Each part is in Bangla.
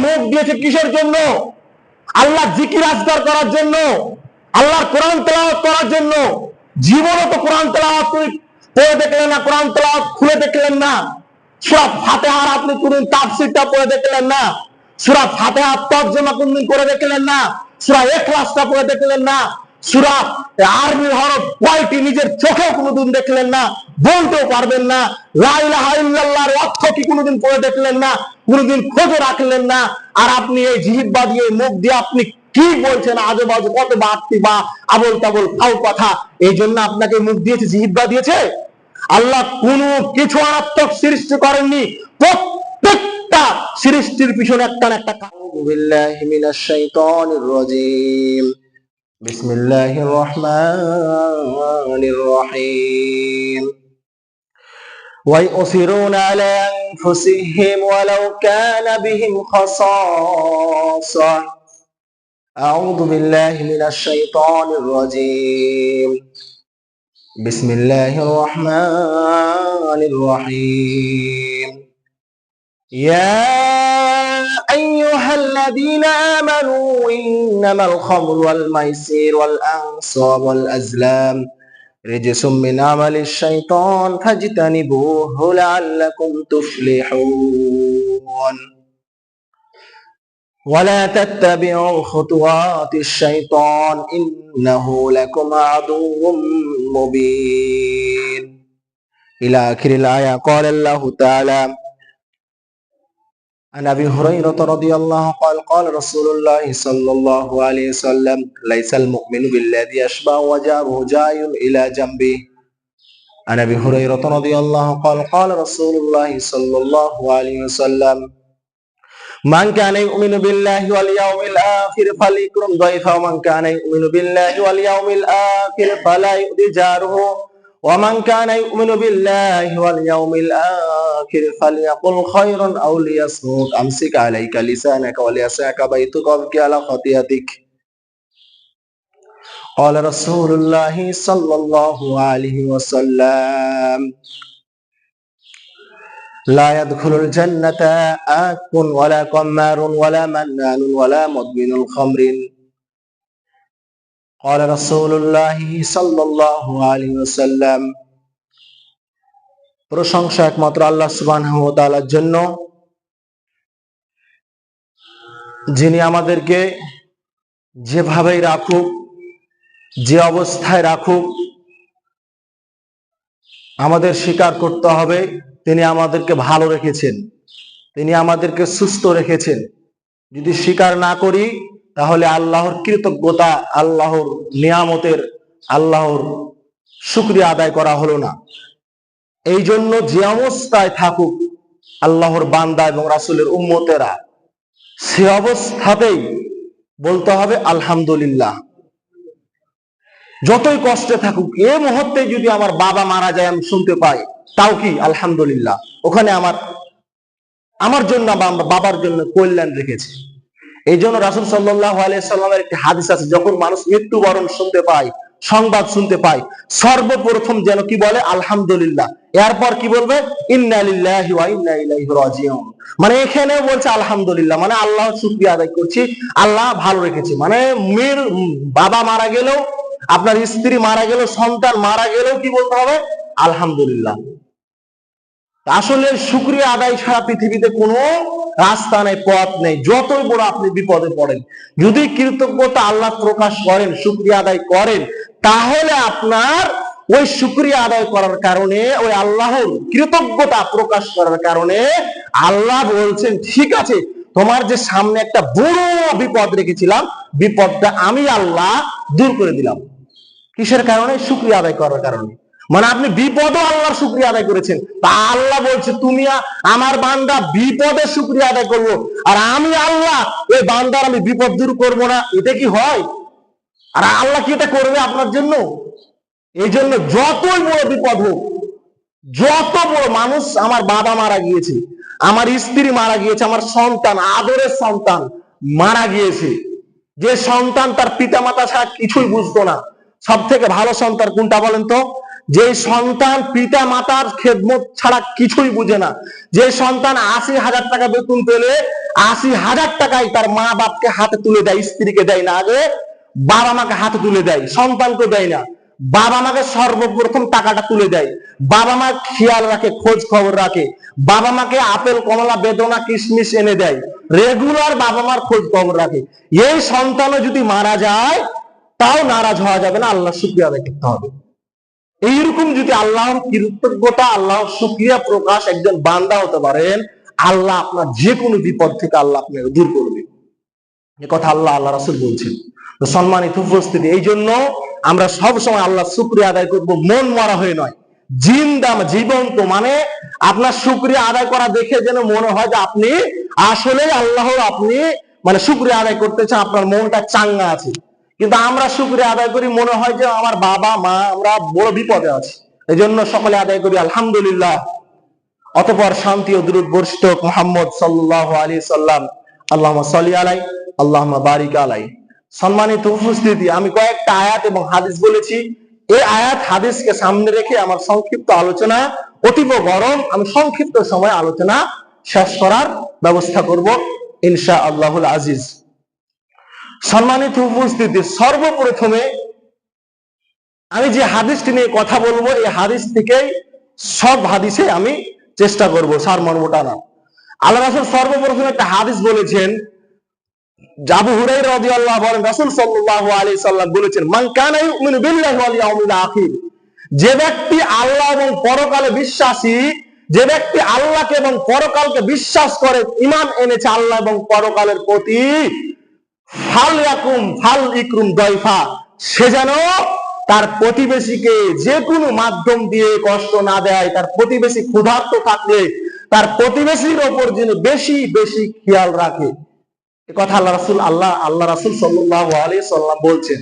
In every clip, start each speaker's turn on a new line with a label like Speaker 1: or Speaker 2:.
Speaker 1: মুখ দিয়েছে কিসের জন্য? আল্লাহ জিকির আজকার করার জন্য, আল্লাহর কোরআন তেলাওয়াত করার জন্য। জীবনে তো কোরআন তেলাওয়াত পড়ে দেখলেন না, কোরআন তেলাওয়াত খুলে দেখলেন না। সূরা ফাতিহার আপনি কোনদিন তাফসীরটা পড়ে দেখলেন না, সূরা ফাতিহার তরজমা কোনদিন করে দেখলেন না, সূরা ইখলাসটা পড়ে দেখলেন না, সূরা আরবি হরফ কয়টি নিজের চোখেও কোনদিন দেখলেন না, বলতেও পারবেন না। লা ইলাহা ইল্লাল্লাহর অর্থ কি কোনদিন পড়ে দেখলেন না, কোনদিন খোঁজও রাখলেন না। আর আপনি এই জিহ্বা দিয়ে, মুখ দিয়ে আপনি কি বলছেন আজে বাজে কত বাড়তি বা আবল তাবল ফাউ কথা। এই জন্য আপনাকে মুখ দিয়েছে, জিহ্বা দিয়েছে। আল্লাহ কোনো কিছু আত্মক সৃষ্টি করেননি, প্রত্যেকটা সৃষ্টির পিছনে একটা না একটা কারণ। বিল্লাহি মিনাশ শাইতানির রাজীম। বিসমিল্লাহির রহমানির রহিম। ويؤثرون على أنفسهم ولو كان بهم خصاصة. أعوذ بالله من الشيطان الرجيم. بسم الله الرحمن الرحيم. يا أيها الذين آمنوا إنما الخمر والميسر والأنصاب والأزلام رجس من عمل الشيطان فاجتنبوه لعلكم تفلحون. ولا تتبعوا خطوات الشيطان إنه لكم عدو مبين. إلى آخر الآية. قال الله تعالى عن أبي هريرة رضي الله قال قال رسول الله صلى الله عليه وسلم ليس المؤمن بالذي يشبع وجهه جاي إلى جنبه. عن أبي هريرة رضي الله قال قال رسول الله صلى الله عليه وسلم من كان يؤمن بالله واليوم الآخر فليكرم ضيفه ومن كان يؤمن بالله واليوم الآخر فلا يؤذي جاره ومن كان يؤمن بالله واليوم الآخر فليقل خيرا أو ليصمت. أمسك عليك لسانك وليسعك بيتك وابكي على خطيئتك. قال رسول الله صلى الله عليه وسلم لا يدخل الجنة آك ولا قمار ولا منان ولا مدمن الخمر. قال رسول الله صلى الله عليه وسلم. প্রশংসা একমাত্র আল্লাহ সুবহানাহু ওয়া তাআলার জন্য, যিনি আমাদেরকে যেভাবেই রাখুক, যে অবস্থায় রাখুক, আমাদের স্বীকার করতে হবে তিনি আমাদেরকে ভালো রেখেছেন, তিনি আমাদেরকে সুস্থ রেখেছেন। যদি স্বীকার না করি তাহলে আল্লাহর কৃতজ্ঞতা, আল্লাহর নিয়ামতের, আল্লাহর শুকরিয়া আদায় করা হলো না। এই জন্য যে অবস্থায় থাকুক আল্লাহর বান্দা এবং রাসূলের উম্মতেরা, সে অবস্থাতেই বলতে হবে আলহামদুলিল্লাহ। যতই কষ্টে থাকুক, এই মুহূর্তে যদি আমার বাবা মারা যায় আমি শুনতে পাই, তাও কি আলহামদুলিল্লাহ, ওখানে আমার জন্য বাবার জন্য কল্যাণ রেখেছে। এই জন্য রাসূল সাল্লাল্লাহু আলাইহি সাল্লামের একটি হাদিস আছে, যখন মানুষ মৃত্যুবরণ শুনতে পায়, সংবাদ শুনতে পায়, সর্বপ্রথম যেন কি বলে আলহামদুলিল্লাহ, এরপর কি বলবে ইন্না লিল্লাহি ওয়া ইন্না ইলাইহি রাজিউন। মানে এখানেও বলছে আলহামদুলিল্লাহ, মানে আল্লাহর শুকরিয়া আদায় করছি, আল্লাহ ভালো রেখেছে। মানে মেয়ের বাবা মারা গেলেও, আপনার স্ত্রী মারা গেলেও, সন্তান মারা গেলেও কি বলতে হবে আলহামদুলিল্লাহ। আসলে শুকরিয়া আদায় ছাড়া পৃথিবীতে কোনো রাস্তা নেই, পথ নেই। যতই বড় আপনি বিপদে পড়েন, যদি কৃতজ্ঞতা আল্লাহ প্রকাশ করেন, শুকরিয়া আদায় করেন, তাহলে আপনার ওই শুকরিয়া আদায় করার কারণে, ওই আল্লাহর কৃতজ্ঞতা প্রকাশ করার কারণে আল্লাহ বলছেন ঠিক আছে, তোমার যে সামনে একটা বড় বিপদ রেখেছিলাম, বিপদটা আমি আল্লাহ দূর করে দিলাম। কিসের কারণে? শুকরিয়া আদায় করার কারণে। মানে আপনি বিপদও আল্লাহর শুকরিয়া আদায় করেছেন, তা আল্লাহ বলছে তুমি আমার বান্দা বিপদে শুকরিয়া আদায় করবো, আর আমি আল্লাহ ওই বান্দার আমি বিপদ দূর করবো না, এটা কি হয়? আর আল্লাহ কি এটা করবে আপনার জন্য? এই জন্য যতই বড় বিপদ হোক, যত বড় মানুষ, আমার বাবা মারা গিয়েছে, আমার স্ত্রী মারা গিয়েছে, আমার সন্তান, আদরের সন্তান মারা গিয়েছে, যে সন্তান তার পিতা মাতা ছাড়া কিছুই বুঝতো না। সব থেকে ভালো সন্তান কোনটা বলেন তো? যে সন্তান পিতা মাতার খেদমত ছাড়া কিছুই বুঝে না, যে সন্তান ৮০,০০০ টাকা বেতন পেলে ৮০,০০০ টাকায় তার মা বাপকে হাতে তুলে দেয়, স্ত্রীকে দেয় না, আগে বাবা মাকে হাতে তুলে দেয়, সন্তানকে দেয় না, বাবা মাকে সর্বপ্রথম টাকাটা তুলে দেয়, বাবা মা খেয়াল রাখে, খোঁজ খবর রাখে, বাবা মাকে আপেল কমলা বেদনা কিশমিশ এনে দেয়, রেগুলার বাবা মার খোঁজ খবর রাখে। এই সন্তানও যদি মারা যায় তাও নারাজ হওয়া যাবে না, আল্লাহ শুকরিয়া আদায় করতে হবে। এইরকম যদি আল্লাহর কৃতজ্ঞতা, আল্লাহর শুকরিয়া প্রকাশ একজন বান্দা হতে পারেন, আল্লাহ আপনার যে কোনো বিপদ থেকে আল্লাহ আপনাকে দূর করবে। এ কথা আল্লাহ রাসূল বলছেন। তো সম্মানিত উপস্থিতি, এই জন্য আমরা সব সময় আল্লাহ শুকরিয়া আদায় করব, মন মরা হয়ে নয়, জিন্দা জীবন্ত, মানে আপনার শুকরিয়া আদায় করা দেখে যেন মনে হয় যে আপনি আসলে আল্লাহর আপনি মানে শুকরিয়া আদায় করতেছেন, আপনার মনটা চাঙ্গা আছে। কিন্তু আমরা শুকরিয়া আদায় করি মনে হয় যে আমার বাবা মা আমরা বড় বিপদে আছি। এই জন্য সকলে আদায় করি আলহামদুলিল্লাহ। অতঃপর শান্তি ও দুরূদ বর্ষিত হোক মুহাম্মদ সাল্লাল্লাহু আলাইহি সাল্লাম। আল্লাহুম্মা সাল্লি আলাই, আল্লাহুম্মা বারিক আলাই। সম্মানিত উপস্থিতি, আমি কয়েকটা আয়াত এবং হাদিস বলেছি। এই আয়াত হাদিসকে সামনে রেখে আমার সংক্ষিপ্ত আলোচনা অতীব গরম, আমি সংক্ষিপ্ত সময় আলোচনা শেষ করার ব্যবস্থা করব ইনশাআল্লাহুল আজিজ। সম্মানিত উপস্থিতি, সর্বপ্রথমে আমি যে হাদিসটি নিয়ে কথা বলবো, এই হাদিস থেকেই সব হাদিসে আমি চেষ্টা করব সারমর্মটা না। আল্লাহ রাসূল সর্বপ্রথম একটা হাদিস বলেছেন, আবু হুরায়রা রাদিয়াল্লাহু বলেন, রাসূল সাল্লাল্লাহু আলাইহি সাল্লাম বলেছেন, মান কানা ইউমিনু বিল্লাহি ওয়াল ইয়াউমিল আখির, যে ব্যক্তি আল্লাহ এবং পরকালে বিশ্বাসী, যে ব্যক্তি আল্লাহকে এবং পরকালকে বিশ্বাস করে, ঈমান এনেছে আল্লাহ এবং পরকালের প্রতি, ফাল ইকরুম দয়ফা, সে যেন তার প্রতিবেশীকে যে কোনো মাধ্যম দিয়ে কষ্ট না দেয়, তার প্রতিবেশী ক্ষুধার্ত থাকলে তার প্রতিবেশীর ওপর যেন বেশি বেশি খেয়াল রাখে। এ কথা আল্লাহ রাসূল সাল্লাল্লাহু আলাইহি সাল্লাম বলছেন।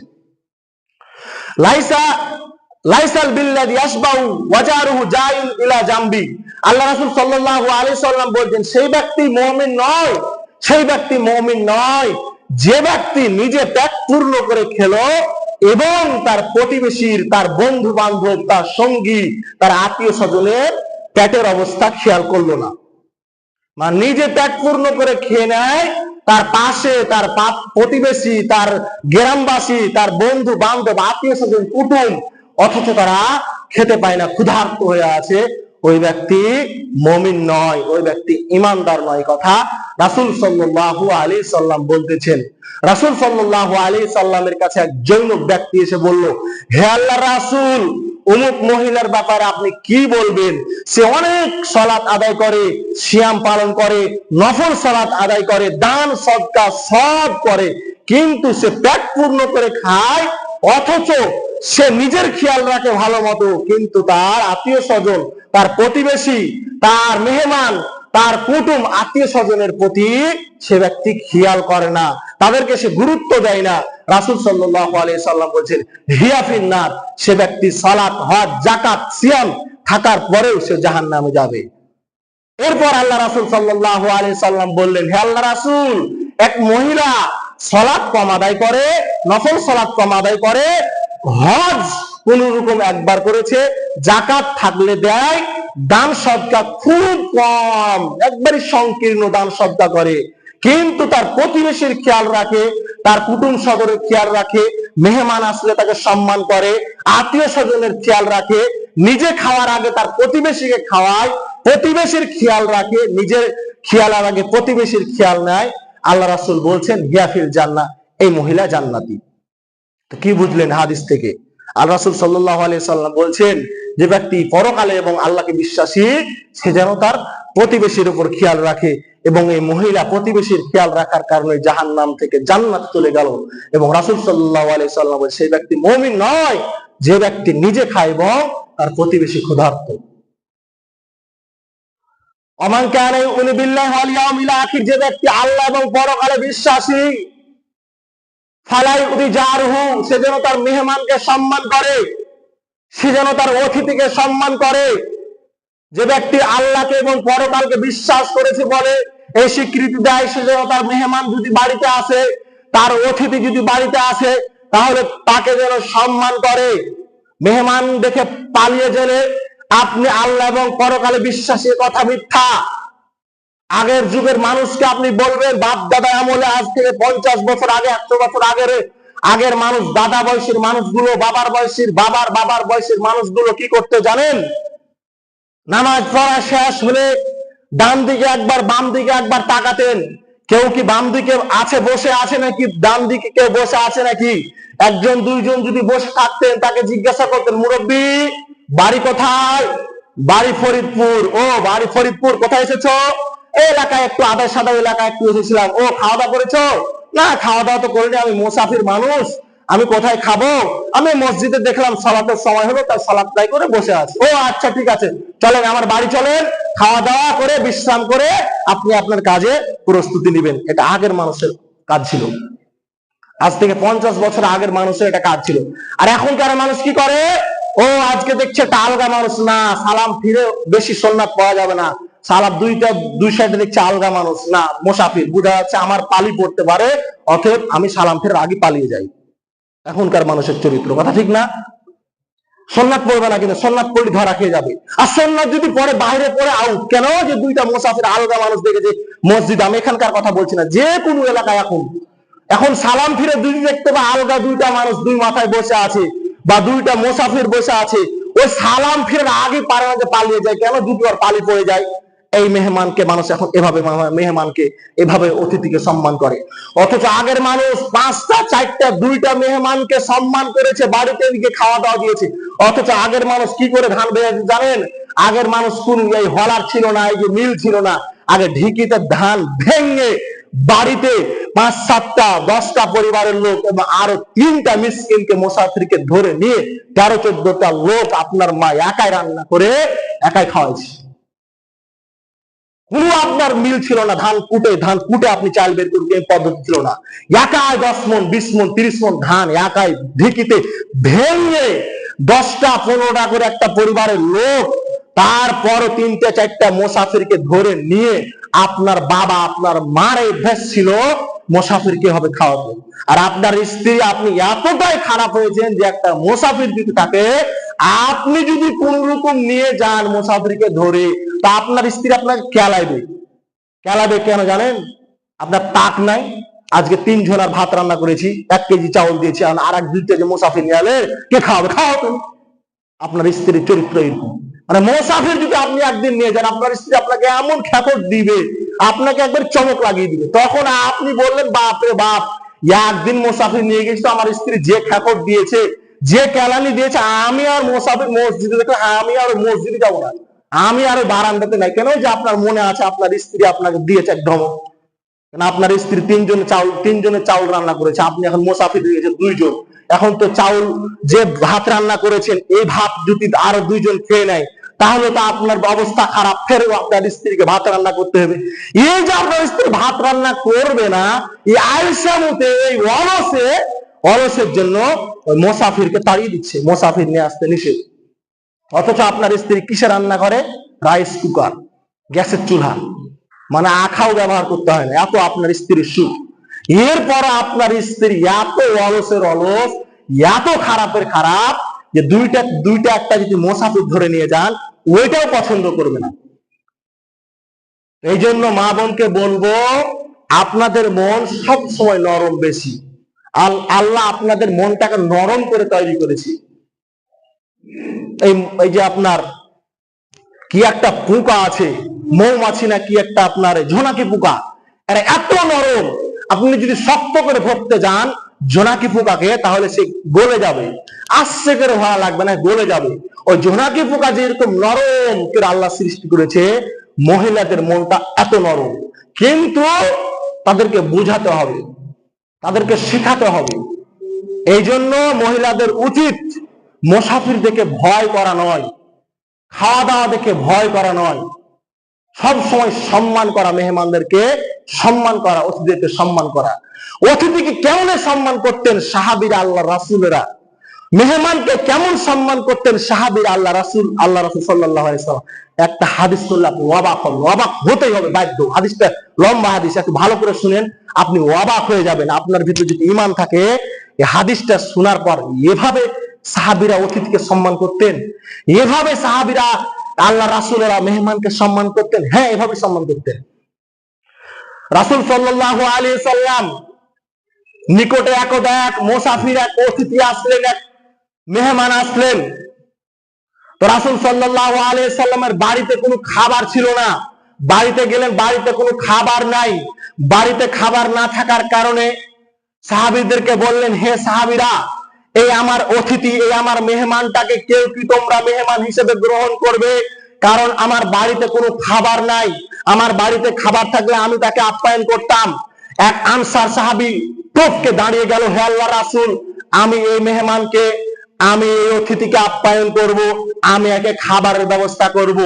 Speaker 1: লাইসাল বিল্লাযী ইয়াশবাউ ওয়াজারুহু জাইন ইলা জামবি, আল্লাহ রাসূল সাল্লাল্লাহু আলাইহি সাল্লাম বলছেন, সেই ব্যক্তি মুমিন নয়, সেই ব্যক্তি মুমিন নয় যে ব্যক্তি নিজে পেট পূর্ণ করে খেলো এবং তার প্রতিবেশীর, তার বন্ধু বান্ধব, তার সঙ্গী, তার আত্মীয় স্বজনের পেটের অবস্থা খেয়াল করলো না। মানে নিজে পেট পূর্ণ করে খেয়ে নেয়, তার পাশে তার প্রতিবেশী, তার গ্রামবাসী, তার বন্ধু বান্ধব, আত্মীয় স্বজন, কুটুম, অথচ তারা খেতে পায় না, ক্ষুধার্ত হয়ে আছে, ওই ব্যক্তি মুমিন নয়, ওই ব্যক্তি ঈমানদার নয়। কথা রাসূল সাল্লাল্লাহু আলাইহি সাল্লাম বলতেছেন। রাসূল সাল্লাল্লাহু আলাইহি সাল্লামের কাছে এক জৈনক ব্যক্তি এসে বলল, হে আল্লাহর রাসূল, অমুক মহিলার ব্যাপারে আপনি কি বলবেন? সে অনেক সালাত আদায় করে, সিয়াম পালন করে, নফল সালাত আদায় করে, দান সদকা সব করে, কিন্তু সে পেট পূর্ণ করে খায়, অথচ সে নিজের খেয়াল রাখে ভালো মতো, কিন্তু তার আত্মীয় স্বজন, তার প্রতিবেশী, তার মেহমান, তার কুটুম আত্মীয় স্বজনের প্রতি সে ব্যক্তি খেয়াল করে না, তাদেরকে সে গুরুত্ব দেয় না। রাসূল সাল্লাল্লাহু আলাইহি সাল্লাম বলেছেন, হিয়া ফিন্নার, সে ব্যক্তি সালাত, হজ, যাকাত, সিয়াম থাকার পরেও সে জাহান্নামে যাবে। এরপর আল্লাহ রাসূল সাল্লাল্লাহু আলাইহি সাল্লাম বললেন, হে আল্লাহ রাসূল, এক মহিলা সালাত কম আদায় করে, নফল সালাত কম আদায় করে, হজ কোন রকম একবার করেছে, যাকাত থাকলে দেয়, দান সদকা খুব কম, একবারই সংকীর্ণ দান সদকা করে, কিন্তু তার প্রতিবেশীর খেয়াল রাখে, তার কুটুম স্বজনের খেয়াল রাখে, মেহমান আসলে তাকে সম্মান করে, আত্মীয় স্বজনের খেয়াল রাখে, নিজে খাওয়ার আগে তার প্রতিবেশীকে খাওয়ায়, প্রতিবেশীর খেয়াল রাখে, নিজের খেয়ালের আগে প্রতিবেশীর খেয়াল নেয়, আল্লাহ রাসূল বলছেন, হিয়া ফিল জান্নাহ, এই মহিলা জান্নাতি। তো কি বুঝলেন হাদিস থেকে? আল্লাহ রাসূল সাল্লাল্লাহু আলাইহি সাল্লাম বলছেন, যে ব্যক্তি পরকালে এবং আল্লাহকে বিশ্বাসী, সে যেন তার প্রতিবেশীর উপর খেয়াল রাখে, এবং এই মহিলা প্রতিবেশীর খেয়াল রাখার কারণে জাহান্নাম থেকে জান্নাত চলে গেল। এবং রাসূল সাল্লাল্লাহু আলাইহি সাল্লাম বলেন, সেই ব্যক্তি মুমিন নয় যে ব্যক্তি নিজে খায় এবং তার প্রতিবেশী ক্ষুধার্ত। ওমান কানা ইউমিনু বিল্লাহি ওয়াল ইয়াউমিল আখির, যে ব্যক্তি আল্লাহ এবং পরকালে বিশ্বাসী, ফালাই উদি জারহু, সে যেন তার মেহমানকে সম্মান করে, সে যেন তার অতিথিকে সম্মান করে। যে ব্যক্তি আল্লাহকে এবং পরকালকে বিশ্বাস করেছে বলে এই স্বীকৃতি দেয়, সে যেন তার মেহমান যদি বাড়িতে আসে, তার অতিথি যদি বাড়িতে আসে, তাহলে তাকে যেন সম্মান করে। মেহমান দেখে পালিয়ে গেলে আপনি আল্লাহ এবং পরকালে বিশ্বাসী, কথা মিথ্যা। আগের যুগের মানুষকে আপনি বলবেন বাপ দাদা আমলে, আজ থেকে 50 বছর আগে, 100 বছর আগের মানুষ, দাদা বয়সের মানুষগুলো, বাবার বয়সের মানুষগুলো কি করতে জানেন? নামাজ পড়া শেষ হলে ডান দিকে একবার বাম দিকে একবার তাকাতেন। কেউ কি বাম দিকে আছে, বসে আছে নাকি ডান দিকে কেউ বসে আছে নাকি? একজন দুইজন যদি বসে থাকতেন, তাকে জিজ্ঞাসা করতেন, মুরব্বী বাড়ি কোথায়? বাড়ি ফরিদপুর। ও বাড়ি ফরিদপুর, কোথায় এসেছো? এই এলাকায় একটু আদায় সাদা এলাকায় একটু এসেছিলাম। ও খাওয়া দাওয়া করেছো? না, খাওয়া দাওয়া তো করিনি, আমি মুসাফির মানুষ, আমি কোথায় খাবো? আমি মসজিদে দেখলাম সালাতের সময় হলো, তাই সালাত আদায় করে বসে আছি। ও আচ্ছা, ঠিক আছে, চলেন আমার বাড়ি চলেন, খাওয়া দাওয়া করে বিশ্রাম করে আপনি আপনার কাজে প্রস্তুতি নেবেন। এটা আগের মানুষের কাজ ছিল। আজ থেকে 50 বছর আগের মানুষের এটা কাজ ছিল। আর এখনকার মানুষ কি করে? ও আজকে দেখছে একটা আলগা মানুষ, না সালাম ফিরে বেশি সুন্নাত পাওয়া যাবে না, সালাম দুই সাইডে দেখছে আলগা মানুষ, না মুসাফির, বোঝা যাচ্ছে আমার পালি পড়তে পারে, অতএব আমি সালাম ফেরার আগে পালিয়ে যাই। এখনকার মানুষের চরিত্র, কথা ঠিক না? সুন্নাত পড়বে না, কিন্তু সুন্নাত পড়লে ধরা খেয়ে যাবে। আর সুন্নাত যদি পড়ে বাইরে পড়ে আউট। কেন? যে দুইটা মুসাফির আলগা মানুষ দেখেছে মসজিদ, আমি এখানকার কথা বলছি না, যে কোনো এলাকায় এখন সালাম ফিরে দুই দেখতে বা আলগা দুইটা মানুষ দুই মাথায় বসে আছে, বা দুইটা মুসাফির বসে আছে, ওই সালাম ফিরে আগে পারে না যে পালিয়ে যায়। কেন? দুটোর পালি পড়ে যায়। এই মেহমানকে মানুষ এখন এভাবে, মেহমানকে এভাবে অতিথিকে সম্মান করে। অথচ আগের মানুষ 5টা 4টা 2টা মেহমানকে সম্মান করেছে, বাড়িতে গিয়ে খাওয়া দাওয়া দিয়েছে। অথচ আগের মানুষ কি করে ধান ভেজে জানেন? আগের মানুষ কোন এই হলার ছিল না, এই যে মিল ছিল না, আগে ঢিকিতে ধান ভেঙে বাড়িতে 5, 7টা 10টা পরিবারের লোক এবং আরো 3টা মিসকিনকে, মুসাফিরকে ধরে নিয়ে 13, 14টা লোক আপনার মা একাই রান্না করে একাই খাওয়াইছে। কোনো আপনার মিল ছিল না, ধান কুটে আপনি চাল বের করবেন, এই পদ্ধতি ছিল না। একাই 10 মণ 20 মণ 30 মণ ধান একাই ঢিকিতে ভেঙে 10টা 15টা করে একটা পরিবারের লোক, তারপর 3টে 4টা মুসাফিরকে ধরে নিয়ে আপনার বাবা আপনার মার এই অভ্যাস ছিল মুসাফিরকে হবে খাওয়াতে। আর আপনার স্ত্রী, আপনি এতটাই খারাপ হয়েছেন যে একটা মুসাফির যদি থাকে, আপনি যদি কোন রকম নিয়ে যান মুসাফিরকে ধরে, তা আপনার স্ত্রী আপনাকে কেলাইবে। কেন জানেন? আপনার তাক নাই, আজকে 3 জনের ভাত রান্না করেছি, 1 কেজি চাউল দিয়েছি, আর 2 কেজি মুসাফির নিয়ে এলে কে খাওয়াবে? খাওয়াবেন। আপনার স্ত্রীর চরিত্র এরকম। মানে মুসাফির যদি আপনি একদিন নিয়ে যান, আপনার স্ত্রী আপনাকে এমন খ্যাপট দিবে, আপনাকে একবার চমক লাগিয়ে দিবে। তখন আপনি বললেন, বাপ রে বাপ, একদিন মুসাফির নিয়ে গেছি তো আমার স্ত্রী যে খ্যাপট দিয়েছে, যে কেলানি দিয়েছে, আমি আর মুসাফির মসজিদে দেখলে আমি আর মসজিদে যাবো না, আমি আর বারান্দাতে নাই। কেন? যে আপনার মনে আছে আপনার স্ত্রী আপনাকে দিয়েছে এক ধমক। আপনার স্ত্রী 3 জনের চাউল রান্না করেছে, আপনি এখন মুসাফির দিয়েছে 2 জন। এখন তো চাউল যে ভাত রান্না করেছেন, এই ভাত যদি আরো 2 জন খেয়ে নেয়, তাহলে তো আপনার অবস্থা খারাপ, ফের আপনার স্ত্রীকে ভাত রান্না করতে হবে। এই যে আপনার স্ত্রী ভাত রান্না করবে না, এই আলসামতে, এই অলসের জন্য মুসাফিরকে তাড়িয়ে দিচ্ছে, মুসাফির নিয়ে আসতে নিষেধ। অথচ আপনার স্ত্রী কিসে রান্না করে? রাইস কুকার, গ্যাসের চুলা, মানে আখাও ব্যবহার করতে হয় না, এত আপনার স্ত্রীর সুখ। এরপর আপনার স্ত্রী এত অলসের অলস, এত খারাপের খারাপ, যে দুইটা একটা যদি মুসাফির ধরে নিয়ে যান, ওইটাও পছন্দ করবে না। এই জন্য মা বোনকে বলবো, আপনাদের মন সব সময় নরম বেশি। আল্লাহ আপনাদের মনটাকে নরম করে তৈরি করেছি। এই যে আপনার কি একটা পোকা আছে, মৌমাছি না কি একটা, আপনার জোনাকি পোকা, এরা এত নরম, আপনি যদি শক্ত করে ধরতে যান জোনাকি পোকাকে, তাহলে সে গলে যাবে, আস্তে করে ভালো লাগবে না, গলে যাবে। ওই জোনাকি পোকা যেরকম নরম করে আল্লাহ সৃষ্টি করেছে, মহিলাদের মনটা এত নরম। কিন্তু তাদেরকে বুঝাতে হবে, তাদেরকে শিখাতে হবে। এই জন্য মহিলাদের উচিত মুসাফির দেখে ভয় করা নয়, খাওয়া দাওয়া দেখে ভয় করা নয়, সব সময় সম্মান করা, মেহমানদেরকে সম্মান করা, অতিথিদেরকে সম্মান করা। অতিথিকে কেমন সম্মান করতেন সাহাবীরা, আল্লাহ রাসূলেরা? মেহমানকে কেমন সম্মান করতেন সাহাবীরা, আল্লাহ রাসূল সাল্লাল্লাহু আলাইহি ওয়াসাল্লাম? একটা হাদিস শুনলে আপনি অবাক হবেন, অবাক হতেই হবে বাধ্য। হাদিসটা লম্বা হাদিস, একটু ভালো করে শুনেন, আপনি অবাক হয়ে যাবেন। আপনার ভিতরে যদি ঈমান থাকে, এই হাদিসটা শোনার পর এভাবে সাহাবীরা অতিথিকে সম্মান করতেন? এভাবে সাহাবীরা আল্লাহ রাসূলেরা মেহমানকে সম্মান করতেন? হ্যাঁ, এভাবে সম্মান করতেন। রাসূল সাল্লাল্লাহু আলাইহি সাল্লাম নিকটে একদা এক মুসাফির, এক অতিথি আসলেন, এক মেহমান আসলেন। তো রাসূল সাল্লাল্লাহু আলাইহি সাল্লামের বাড়িতে কোনো খাবার ছিল না। বাড়িতে গেলেন, বাড়িতে কোনো খাবার নাই। বাড়িতে খাবার না থাকার কারণে সাহাবীদেরকে বললেন, হে সাহাবীরা, এই আমার অতিথি, এই আমার মেহমানটাকে কেউ কি তোমরা মেহমান হিসেবে গ্রহণ করবে? কারণ আমার বাড়িতে কোনো খাবার নাই। আমার বাড়িতে খাবার থাকলে আমি তাকে আপ্যায়ন করতাম। এক আনসার সাহাবী টপকে দাঁড়িয়ে গেল, হে আল্লাহর রাসূল, আমি এই মেহমানকে, আমি এই অতিথিকে আপ্যায়ন করব, আমি একে খাবারের ব্যবস্থা করব।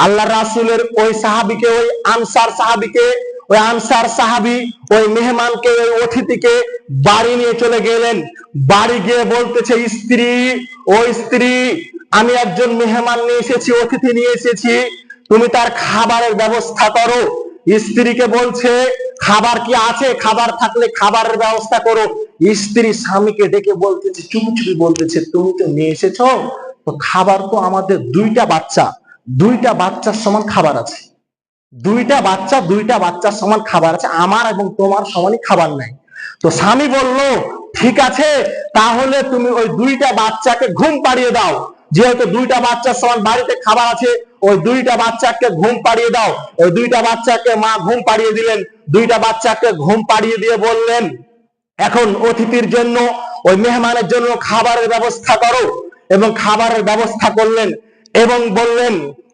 Speaker 1: আল্লাহর রাসূলের ওই সাহাবীকে, ওই আনসার সাহাবীকে, ওই আনসার সাহাবী ওই মেহমানকে, ওই অতিথিকে বাড়ি নিয়ে চলে গেলেন। বাড়ি গিয়ে বলতেছে, স্ত্রী, ও স্ত্রী, আমি একজন মেহমান নিয়ে এসেছি, অতিথি নিয়ে এসেছি, তুমি তার খাবারের ব্যবস্থা করো। স্ত্রীকে বলছে, খাবার কি আছে? খাবার থাকলে খাবারের ব্যবস্থা করো। স্ত্রী স্বামীকে ডেকে বলতেছে, চুপি চুপি বলতেছে, তুমি তো নিয়ে এসেছো, তো খাবার তো আমাদের দুইটা বাচ্চার সমান খাবার আছে। দুইটা বাচ্চার সমান খাবার আছে, আমার এবং তোমার সমানই খাবার নাই। তো স্বামী বলল, ঠিক আছে, তাহলে তুমি ওই দুইটা বাচ্চাকে ঘুম পাড়িয়ে দাও। যেহেতু দুইটা বাচ্চার সমান বাড়িতে খাবার আছে, ওই দুইটা বাচ্চাকে ঘুম পাড়িয়ে দাও। ওই দুইটা বাচ্চাকে মা ঘুম পাড়িয়ে দিলেন। দুইটা বাচ্চাকে ঘুম পাড়িয়ে দিয়ে বললেন, এখন অতিথির জন্য, ওই মেহমানের জন্য খাবারের ব্যবস্থা করো। এবং খাবারের ব্যবস্থা করলেন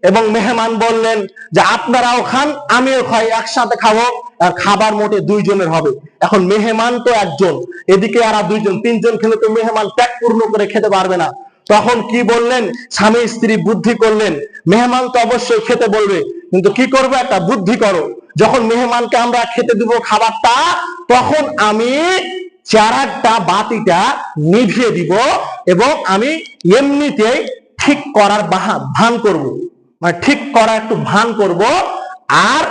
Speaker 1: এবং মেহমান বললেন যে আপনারাও খান, আমিও খাই, একসাথে খাবো। আর খাবার মোটে দুইজনের হবে। এখন মেহমান তো একজন, এদিকে আর দুইজন, তিনজন খেলে তো মেহমান পেট পূর্ণ করে খেতে পারবে না। তখন কি বললেন? স্বামী স্ত্রী বুদ্ধি করলেন, মেহমান তো অবশ্যই খেতে বলবে, কিন্তু কি করবো, একটা বুদ্ধি করো। যখন মেহমানকে আমরা খেতে দিব খাবারটা, তখন আমি চেরাগটা, বাতিটা নিভিয়ে দিব এবং আমি এমনিতেই ঠিক করার ভান করব, মানে ঠিক করার একটু ভান করব। আর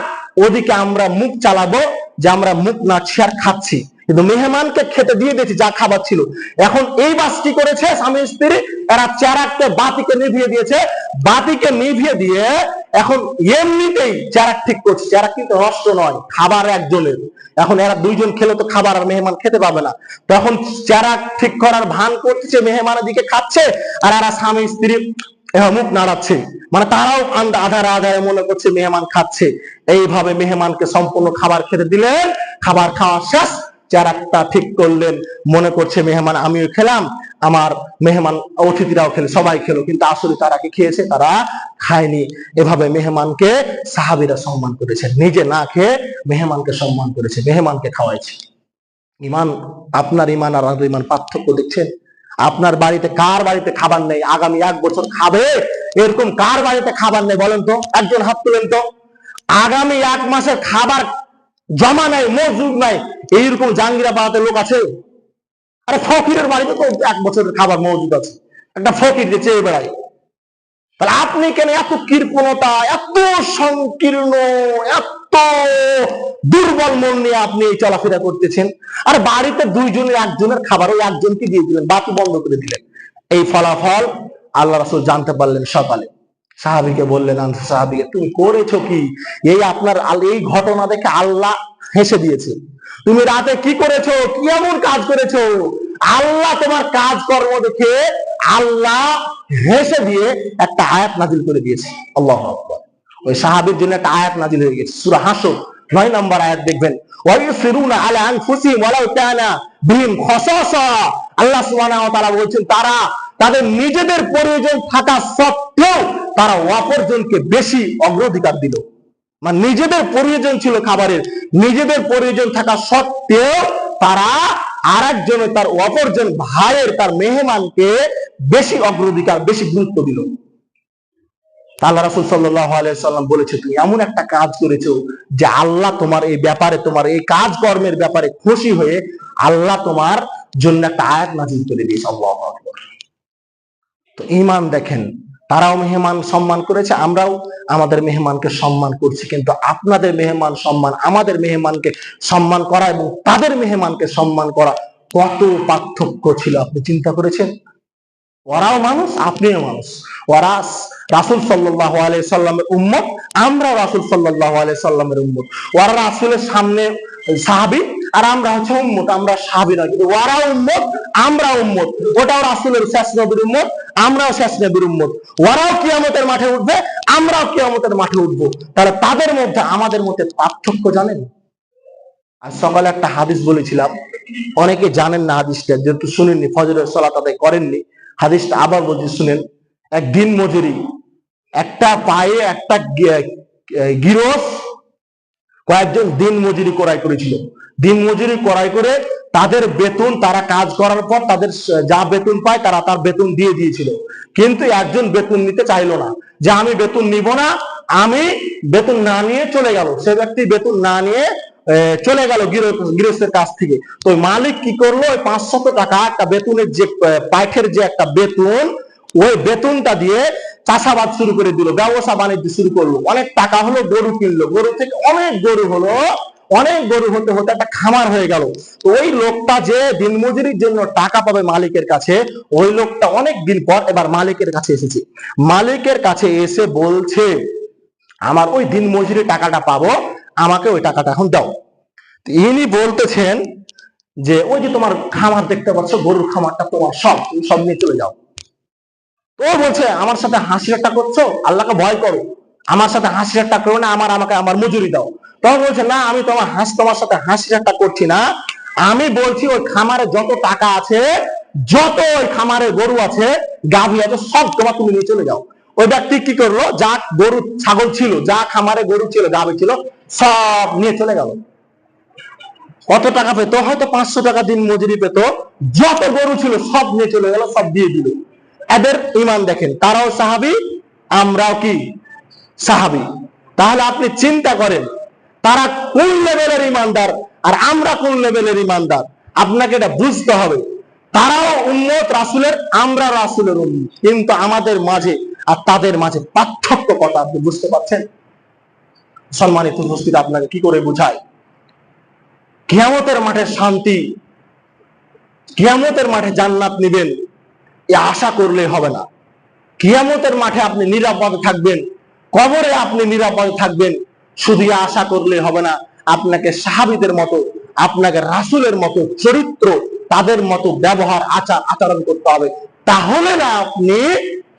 Speaker 1: ওদিকে আমরা মুখ চালাবো যে আমরা মুখ নাড়ছি আর খাচ্ছি, কিন্তু মেহমানকে খেতে দিয়ে দিয়েছি যা খাবার ছিল। এখন এই বাস কি করেছে স্বামী স্ত্রী, এরা চেরাগকে, বাতিকে নিভিয়ে দিয়েছে। বাতিকে নিভিয়ে দিয়ে এখন এমনিতেই চেরাগ ঠিক করছে। চেরাগ কিন্তু নষ্ট নয়, খাবার একজনের। এখন এরা দুইজন খেলে তো খাবার আর মেহমান খেতে পাবে না। তখন চেরাগ ঠিক করার ভান করতেছে, মেহমানের দিকে খাচ্ছে, আর এরা স্বামী স্ত্রী মুখ নাড়াচ্ছে, মানে তারাও আধারে মনে করছে মেহমান খাচ্ছে। এইভাবে মেহমানকে সম্পূর্ণ খাবার খেতে দিলেন। খাবার খাওয়া শেষ, চেরাগটা ঠিক করলেন, মনে করছে মেহমান আমিও খেলাম, আমার মেহমান অতিথিরাও খেলে, সবাই খেলো, কিন্তু আসলে তারা কি খেয়েছে? তারা খায়নি। এভাবে মেহমানকে সাহাবীরা সম্মান করেছে, নিজে না খেয়ে মেহমানকে সম্মান করেছে, মেহমানকে খাওয়াইছে। ইমান, আপনার ইমান আর আমাদের ইমান পার্থক্য দেখছেন? আপনার বাড়িতে, কার বাড়িতে খাবার নেই আগামী 1 বছর খাবে, এরকম কার বাড়িতে খাবার নেই বলেন তো? একজন হাত তুলেন তো। আগামী 1 মাসের খাবার জমা নাই, মজুদ নাই, এইরকম জাঙ্গিরাবাদে লোক আছে? আরে ফকিরের বাড়িতে তো 1 বছরের খাবার মজুদ আছে, একটা ফকির যে চেয়ে বেড়ায়। তাহলে আপনি কেন এত কৃপণতা, এত সংকীর্ণ, এত দুর্বল মন নিয়ে আপনি এই চলাফেরা করতেছেন? আর বাড়িতে দুইজনের, একজনের খাবার ওই একজনকে দিয়ে দিলেন, বাকি বন্ধ করে দিলেন। এই ফলাফল আল্লাহ রাসূল জানতে পারলেন সকালে। সাহাবীকে বললেন, আনসার সাহাবীকে, তুমি করেছো কি? এই আপনার এই ঘটনা দেখে আল্লাহ হেসে দিয়েছে। তুমি রাতে কি করেছো, কি এমন কাজ করেছো? আল্লাহ তোমার কাজকর্ম দেখে আল্লাহ হেসে দিয়ে একটা আয়াত নাজিল করে দিয়েছে। আল্লাহু আকবার। ওই সাহাবীর জন্য একটা আয়াত নাজিল হয়ে গেছে, সূরা হাসর 9 নম্বর আয়াত দেখবেন, ওয়ায়ুসিরুনা আলা আনফুসিহিম ওয়ালাউ কানা বিহিম খাসাসা। আল্লাহ সুবহানাহু ওয়া তাআলা বলেছেন, তারা তাদের নিজেদের প্রয়োজন থাকা সত্ত্বেও তারা অপরজনকে বেশি অগ্রাধিকার দিল। মানে নিজেদের প্রয়োজন ছিল খাবারের, নিজেদের প্রয়োজন থাকা সত্ত্বেও তারা আরেকজনের, তার অপরজন ভাইয়ের, তার মেহমানকে বেশি অগ্রাধিকার, বেশি গুরুত্ব দিল। আল্লাহ রাসূল সাল্লাল্লাহু আলাইহি সাল্লাম বলেছে, তুমি এমন একটা কাজ করেছো যে আল্লাহ তোমার এই ব্যাপারে, তোমার এই কাজকর্মের ব্যাপারে খুশি হয়ে আল্লাহ তোমার জন্য একটা আয়াত নাযিল করে দিয়েছে। আল্লাহু আকবার। তো ঈমান দেখেন, তারাও মেহমান সম্মান করেছে, আমরাও আমাদের মেহমানকে সম্মান করছি। কিন্তু আপনাদের মেহমান সম্মান, আমাদের মেহমানকে সম্মান করা এবং তাদের মেহমানকে সম্মান করা কত পার্থক্য ছিল আপনি চিন্তা করেছেন? ওরাও মানুষ, আপনিও মানুষ। ওরা রাসূল সাল্লাল্লাহু আলাইহি সাল্লামের উম্মত, আমরা রাসূল সাল্লাল্লাহু আলাইহি সাল্লামের উম্মত। ওরা রাসূলের সামনে সাহাবী, আর আমরা হচ্ছে উম্মত, আমরা সাহাবী না। কিন্তু ওরা উম্মত, আমরা উম্মত। ওটাও রাসূলের শেষ নবীর উম্মত, আমরাও শেষ নবীর উম্মত। ওরাও কিয়ামতের মাঠে উঠবে, আমরাও কিয়ামতের মাঠে উঠবো। তাহলে তাদের মধ্যে আমাদের মধ্যে পার্থক্য জানেন? আজ সকালে একটা হাদিস বলেছিলাম, অনেকে জানেন না হাদিসটা, যেহেতু শুনেননি, ফজরের সালাত আদায় করেননি। হাদিসটা আবার বলছি, শুনেন। এক দিন মজুরি, একটা পায়ে একটা গিরস কয়েকজন দিন মজুরি ক্রয় করেছিল। দিন মজুরি ক্রয় করে তাদের বেতন, তারা কাজ করার পর তাদের যা বেতন পায় তারা তার বেতন দিয়ে দিয়েছিল। কিন্তু একজন বেতন নিতে চাইলো না, যে আমি বেতন নিব না, আমি বেতন না নিয়ে চলে গেল। সে ব্যক্তি বেতন না নিয়ে চলে গেল গৃহস্থের কাছ থেকে। তো মালিক কি করলো, ওই 500 টাকা একটা বেতনের যে পাইঠের যে একটা বেতন, ওই বেতনটা দিয়ে চাষাবাদ শুরু করে দিল, ব্যবসা বাণিজ্য শুরু করলো। অনেক টাকা হলো, গরু কিনলো, গরু থেকে অনেক গরু হলো, অনেক গরু হতে হতে একটা খামার হয়ে গেল। তো ওই লোকটা যে দিনমজুরির জন্য টাকা পাবে মালিকের কাছে, ওই লোকটা অনেক দিন পর এবার মালিকের কাছে এসেছে। মালিকের কাছে এসে বলছে, আমার ওই দিনমজুরি টাকাটা পাবো, আমাকে ওই টাকাটা এখন দাও। ইনি বলতেছেন যে ওই যে তোমার খামার দেখতে পাচ্ছ, গরুর খামারটা তোমার, সব তুমি সব নিয়ে চলে যাও। তো বলছে, আমার সাথে হাসি ঠাট্টা করছো, আল্লাহকে ভয় করো, আমার সাথে হাসি ঠাট্টা করো না, আমাকে আমার মজুরি দাও। তখন বলছে, না আমি তোমার সাথে হাসি ঠাট্টা করছি না, আমি বলছি ওই খামারে যত টাকা আছে, যত ওই খামারে গরু আছে, গাভী আছে, সব তোমার, তুমি নিয়ে চলে যাও। ওই ব্যক্তি কি করলো, যা গরু ছাগল ছিল, যা খামারে গরু ছিল, গাভী ছিল, সব নিয়ে চলে গেল। কত টাকা পেতো? হয়তো 500 টাকা দিন মজুরি পেত। যত গরু ছিল সব নিয়ে চলে গেল, সব দিয়ে দিল। এদের ইমান দেখেন, তারাও সাহাবী, আমরাও কি সাহাবী। তাহলে আপনি চিন্তা করেন, তারা কোন লেভেলের ইমানদার আর আমরা কোন লেভেলের ইমানদার, আপনাকে এটা বুঝতে হবে। তারাও উম্মত রাসূলের, আমরা রাসূলের উম্মত, কিন্তু আমাদের মাঝে আর তাদের মাঝে পার্থক্য কথা আপনি বুঝতে পারছেন? সম্মানিত উপস্থিতি, আপনাকে কি করে বুঝায়? কিয়ামতের মাঠে শান্তি, কিয়ামতের মাঠে জান্নাত নেবেন, এ আশা করলে হবে না। কিয়ামতের মাঠে আপনি নিরাপদে থাকবেন, কবরে আপনি নিরাপদে থাকবেন, শুধু আশা করলে হবে না। আপনাকে সাহাবীদের মতো, আপনাকে রাসূলের মতো চরিত্র, তাদের মতো ব্যবহার, আচরণ করতে হবে। তাহলে না আপনি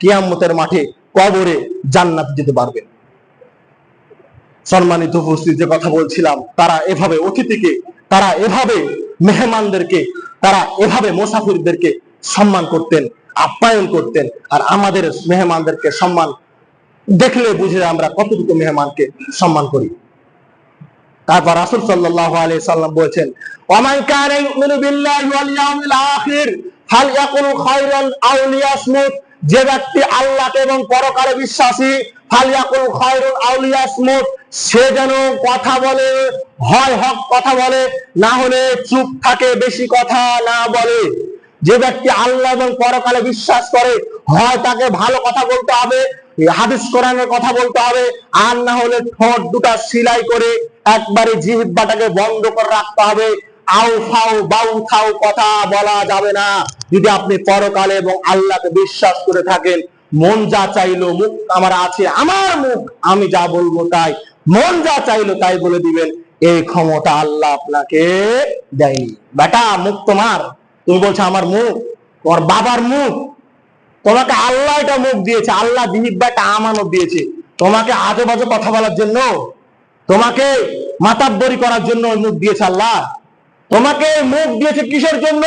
Speaker 1: কিয়ামতের মাঠে, কবরে জান্নাত যেতে পারবেন। সম্মানিত উপস্থিতি, যে কথা বলছিলাম, তারা এভাবে অতিথিকে, তারা এভাবে মেহমানদেরকে, তারা এভাবে মুসাফিরদেরকে সম্মান করতেন, আপ্যায়ন করতেন। আর আমাদের মেহমানদেরকে সম্মান দেখলে বুঝে আমরা কতটুকু মেহমানকে সম্মান করি। তারপর রাসূল সাল্লাল্লাহু আলাইহি সাল্লাম বলেছেন, ওয়ামান কানা ইউমিনু বিল্লাহি ওয়াল ইয়াউমিল আখির ফালইয়াকুল খায়রান আও লিয়াসমুত। যে ব্যক্তি আল্লাহকে এবং পরকালে বিশ্বাসী, ফালইয়াকুল খায়রান আও লিয়াসমুত, সে যেন কথা বলে, হয় হক কথা বলে, না হলে চুপ থাকে, বেশি কথা না বলে। যে ব্যক্তি আল্লাহ এবং পরকালে বিশ্বাস করে, হয় তাকে ভালো কথা বলতে হবে, হাদিস কোরআনের কথা বলতে হবে, আর না হলে ঠোঁট দুটা সিলাই করে একবারে জিহ্বাটাকে বন্ধ করে রাখতে হবে। আউ ফাউ বাউ থাউ কথা বলা যাবে না। যদি আপনি পরকালে এবং আল্লাহকে বিশ্বাস করে থাকেন, মন যা চাইলো, মুখ আমার আছে, আমার মুখ, আমি যা বলবো তাই, মন যা চাইলো তাই বলে দিবেন, এই ক্ষমতা আল্লাহ আপনাকে দেয়নি। বেটা, মুখ তোমার, তুমি বলছো আমার মুখ, তোমার বাবার মুখ, তোমাকে আল্লাহ এটা মুখ দিয়েছে, আল্লাহ জিহ্বাটা আমানত দিয়েছে। তোমাকে আজে বাজে কথা বলার জন্য, তোমাকে মাতাব্বরি করার জন্য মুখ দিয়েছে আল্লাহ। তোমাকে মুখ দিয়েছে কিসের জন্য?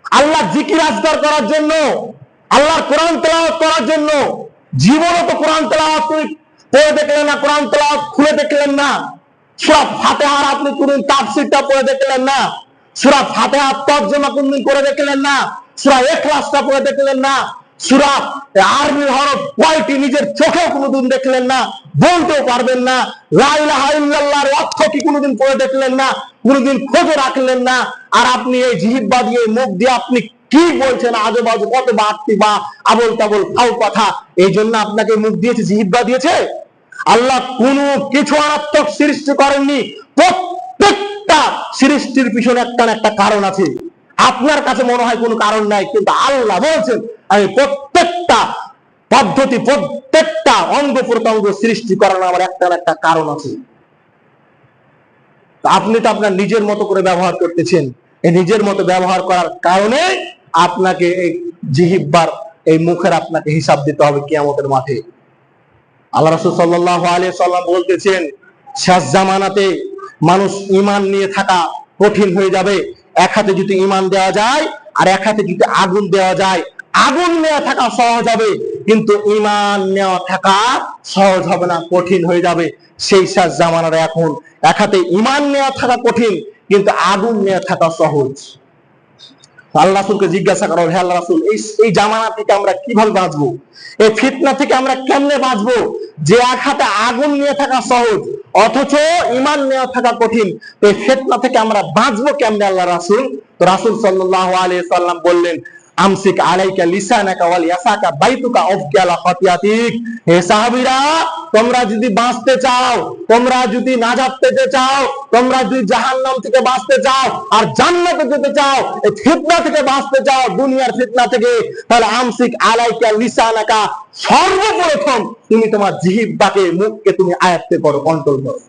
Speaker 1: আল্লাহ জিকির আজকার করার জন্য, আল্লাহর কোরআন তেলাওয়াত করার জন্য। জীবনে তো কোরআন তেলাওয়াত তুমি পড়ে দেখলেন না, কোরআন তেলাওয়াত খুলে দেখলেন না, সূরা ফাতিহার আপনি কোনদিন তাফসীরটা পড়ে দেখলেন না, সূরা ফাতিহার তরজমা কোনদিন করে দেখলেন না, সূরা ইখলাসটা পড়ে দেখলেন না, সূরা আরবি হরফ কয়টি নিজের চোখে কোনদিন দেখলেন না, বলতেও পারবেন না। লা ইলাহা ইল্লাল্লাহর অর্থ কি কোনদিন পড়ে দেখলেন না, কোনদিন খোঁজও রাখলেন না। আর আপনি এই জিহ্বা দিয়ে, মুখ দিয়ে আপনি কি বলছেন, আজেবাজে কত বাড়তি বা আবল তাবল ফাউ কথা। এই জন্য আপনাকে মুখ দিয়েছে, জিহ্বা দিয়েছে। আল্লাহ কোনো কিছু অনাত্মক সৃষ্টি করেননি, প্রত্যেকটা সৃষ্টির পিছনে একটা না একটা কারণ আছে। আপনার কাছে মনে হয় কোনো কারণ নাই, কিন্তু আল্লাহ বলছেন আমি প্রত্যেকটা পদ্ধতি, প্রত্যেকটা অঙ্গ প্রত্যঙ্গ সৃষ্টি করার আমার একটা না একটা কারণ আছে। আপনি তো আপনার নিজের মতো করে ব্যবহার করতেছেন, এই নিজের মতো ব্যবহার করার কারণে আপনাকে এই জিহ্বার, এই মুখের আপনাকে হিসাব দিতে হবে কিয়ামতের মাঠে। আল্লাহ রাসূল সাল্লাল্লাহু আলাইহি সাল্লাম বলতেছেন, শেষ জামানাতে মানুষ ঈমান নিয়ে থাকা কঠিন হয়ে যাবে। এক হাতে যদি ঈমান দেওয়া যায় আর এক হাতে যদি আগুন দেওয়া যায়, আগুন নেওয়া থাকা সহজ হবে, কিন্তু ঈমান নেওয়া থাকা সহজ হবে না, কঠিন হয়ে যাবে। সেই শেষ জামানার এখন এক হাতে ঈমান নেওয়া থাকা কঠিন, কিন্তু আগুন নেওয়া থাকা সহজ। আল্লাহ রাসূলকে জিজ্ঞাসা করা হলো, হে আল্লাহ রাসূল, এই জামানা থেকে আমরা কিভাবে বাঁচবো? এই ফিতনা থেকে আমরা কেমনে বাঁচবো? যে এক হাতে আগুন নিয়ে থাকা সহজ, অথচ ঈমান নিয়ে থাকা কঠিন। তো এই ফিতনা থেকে আমরা বাঁচবো কেমনে আল্লাহ রাসূল? তো রাসূল সাল্লাল্লাহু আলাইহি সাল্লাম বললেন, আমসিক আলাইকা লিসানাকা ওয়াল ইয়াসাকা বাইতুকা আফকালা খাতিয়াতিক। হে সাহাবীরা, তোমরা যদি বাঁচতে চাও, তোমরা যদি নাজাত পেতে চাও, তোমরা যদি জাহান্নাম থেকে বাঁচতে চাও আর জান্নাতে যেতে চাও, এই ফিতনা থেকে বাঁচতে চাও, দুনিয়ার ফিতনা থেকে, তাহলে আমসিক আলাইকা লিসানাকা, সর্বপ্রথম তুমি তোমার জিহ্বাকে, মুখকে তুমি আয়ত্তে করো, কন্ট্রোল করো।